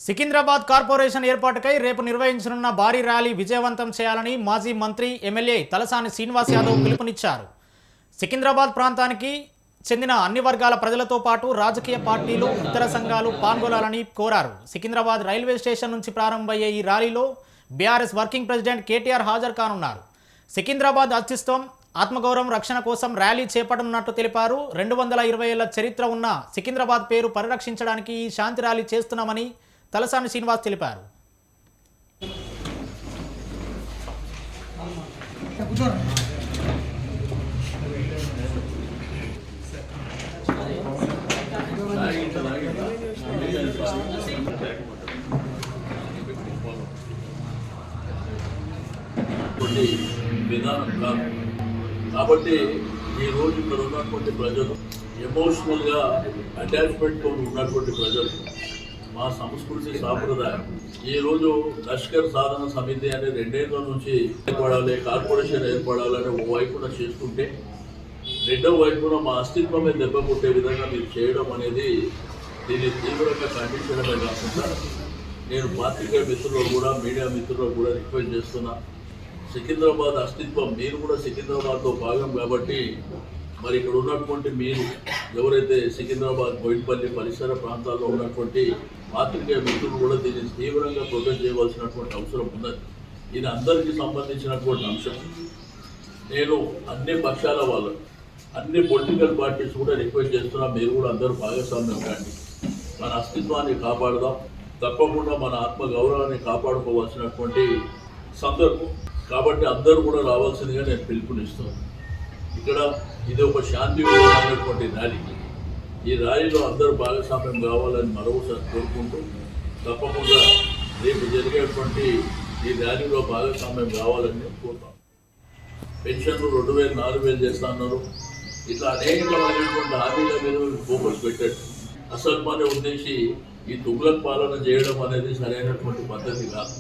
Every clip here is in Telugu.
సికింద్రాబాద్ కార్పొరేషన్ ఏర్పాటుకై రేపు నిర్వహించనున్న భారీ ర్యాలీ విజయవంతం చేయాలని మాజీ మంత్రి ఎమ్మెల్యే తలసాని శ్రీనివాస్ యాదవ్ పిలుపునిచ్చారు. సికింద్రాబాద్ ప్రాంతానికి చెందిన అన్ని వర్గాల ప్రజలతో పాటు రాజకీయ పార్టీలు, ఇతర సంఘాలు పాల్గొనాలని కోరారు. సికింద్రాబాద్ రైల్వే స్టేషన్ నుంచి ప్రారంభమయ్యే ఈ ర్యాలీలో బీఆర్ఎస్ వర్కింగ్ ప్రెసిడెంట్ కేటీఆర్ హాజరు కానున్నారు. సికింద్రాబాద్ అస్తిత్వం, ఆత్మగౌరవం రక్షణ కోసం ర్యాలీ చేపట్టనున్నట్టు తెలిపారు. 220 ఏళ్ల చరిత్ర ఉన్న సికింద్రాబాద్ పేరు పరిరక్షించడానికి ఈ శాంతి ర్యాలీ చేస్తున్నామని తలసాని శ్రీనివాస్ తెలిపారు. విధానం కాదు కాబట్టి ఈరోజు ఇక్కడ ఉన్నటువంటి ప్రజలు ఎమోషనల్గా అటాచ్మెంట్తో ఉన్నటువంటి ప్రజలు మా సంస్కృతి సాంప్రదాయం ఈరోజు లష్కర్ సాధన సమితి అనే 2 ఏళ్ల నుంచి ఏర్పడాలి, కార్పొరేషన్ ఏర్పడాలని ఓ వైపున చేస్తుంటే రెండో వైపున మా అస్తిత్వమే దెబ్బ కొట్టే విధంగా మీరు చేయడం అనేది దీన్ని తీవ్రంగా ఖండించడమే కాకుండా నేను పాత్రికేయ మిత్రులు కూడా, మీడియా మిత్రులు కూడా రిక్వెస్ట్ చేస్తున్నా. సికింద్రాబాద్ అస్తిత్వం, మీరు కూడా సికింద్రాబాద్లో భాగం కాబట్టి మరి ఇక్కడ ఉన్నటువంటి మీరు ఎవరైతే సికింద్రాబాద్, బోయిన్పల్లి పరిసర ప్రాంతాల్లో ఉన్నటువంటి పాత్రికేయ మిత్రులు కూడా దీన్ని తీవ్రంగా ప్రొటెక్ట్ చేయవలసినటువంటి అవసరం ఉన్నది. ఇది అందరికీ సంబంధించినటువంటి అంశం. నేను అన్ని పక్షాల వాళ్ళు, అన్ని పొలిటికల్ పార్టీస్ కూడా రిక్వెస్ట్ చేస్తున్నా, మీరు కూడా అందరూ భాగస్వామ్యం కండి. మన అస్తిత్వాన్ని కాపాడదాం, తప్పకుండా మన ఆత్మగౌరవాన్ని కాపాడుకోవాల్సినటువంటి సందర్భం కాబట్టి అందరూ కూడా రావాల్సిందిగా నేను పిలుపునిస్తున్నాను. ఇక్కడ ఇది ఒక శాంతియుతమైనటువంటి ర్యాలీ. ఈ ర్యాలీలో అందరూ భాగస్వామ్యం కావాలని మరోసారి కోరుకుంటూ తప్పకుండా రేపు జరిగేటువంటి ఈ ర్యాలీలో భాగస్వామ్యం కావాలని నేను కోరుతాను. పెన్షన్లు 2000, 4000 చేస్తా అన్నారు. ఇట్లా అనేకమైనటువంటి హామీల మీద ఫోకస్ పెట్టాడు. అసలు పని ఉద్దేశి ఈ తుగ్లక్ పాలన చేయడం అనేది సరైనటువంటి పద్ధతి కాదు.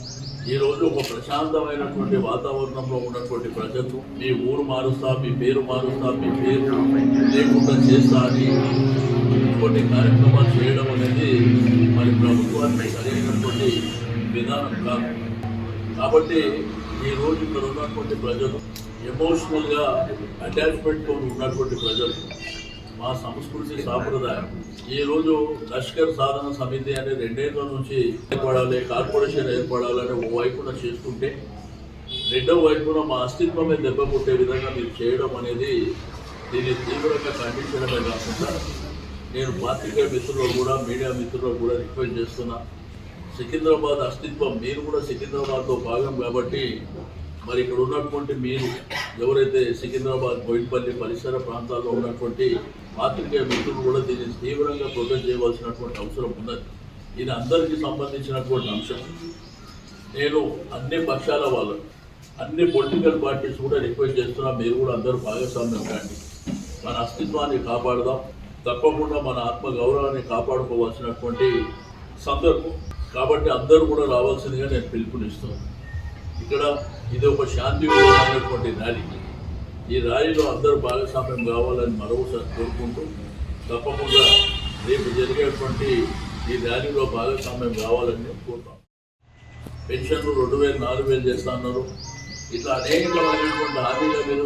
ఈరోజు ఒక ప్రశాంతమైనటువంటి వాతావరణంలో ఉన్నటువంటి ప్రజలు మీ ఊరు మారుస్తా, మీ పేరు మారుస్తా, మీ పేరు లేకుండా చేస్తా అని కొన్ని కార్యక్రమాలు చేయడం అనేది మరి ప్రభుత్వానికి సరైనటువంటి విధానం కాదు. కాబట్టి ఈరోజు ఇక్కడ ఉన్నటువంటి ప్రజలు ఎమోషనల్గా అటాచ్మెంట్తో ఉన్నటువంటి ప్రజలు మా సంస్కృతి సాంప్రదాయం ఈరోజు లష్కర్ సాధన సమితి అనే 2 ఏళ్ల నుంచి ఏర్పడాలి, కార్పొరేషన్ ఏర్పడాలని ఓ వైపున చేస్తుంటే రెండో వైపున మా అస్తిత్వమే దెబ్బ కొట్టే విధంగా మీరు చేయడం అనేది దీన్ని తీవ్రంగా ఖండించడమే కాకుండా నేను పాత్రికేయ మిత్రులు కూడా, మీడియా మిత్రులు కూడా రిక్వెస్ట్ చేస్తున్నా. సికింద్రాబాద్ అస్తిత్వం, మీరు కూడా సికింద్రాబాద్లో భాగం కాబట్టి మరి ఇక్కడ ఉన్నటువంటి మీరు ఎవరైతే సికింద్రాబాద్, బోయిన్పల్లి పరిసర ప్రాంతాల్లో ఉన్నటువంటి పాత్రికేయ మిత్రులు కూడా దీన్ని తీవ్రంగా ప్రొటెక్ట్ చేయవలసినటువంటి అవసరం ఉన్నది. ఇది అందరికీ సంబంధించినటువంటి అంశం. నేను అన్ని పక్షాల వాళ్ళు, అన్ని పొలిటికల్ పార్టీస్ కూడా రిక్వెస్ట్ చేస్తున్నా, మీరు కూడా అందరూ భాగస్వామ్యం కండి. మన అస్తిత్వాన్ని కాపాడదాం, తప్పకుండా మన ఆత్మగౌరవాన్ని కాపాడుకోవాల్సినటువంటి సందర్భం కాబట్టి అందరూ కూడా రావాల్సిందిగా నేను పిలుపునిస్తున్నాను. ఇక్కడ ఇది ఒక శాంతియుతమైనటువంటి ర్యాలీ. ఈ ర్యాలీలో అందరూ భాగస్వామ్యం కావాలని మరోసారి కోరుకుంటూ తప్పకుండా రేపు జరిగేటువంటి ఈ ర్యాలీలో భాగస్వామ్యం కావాలని నేను కోరుతాను. పెన్షన్లు 2000, 4000 చేస్తా అన్నారు. ఇట్లా అనేకమైనటువంటి హామీల మీద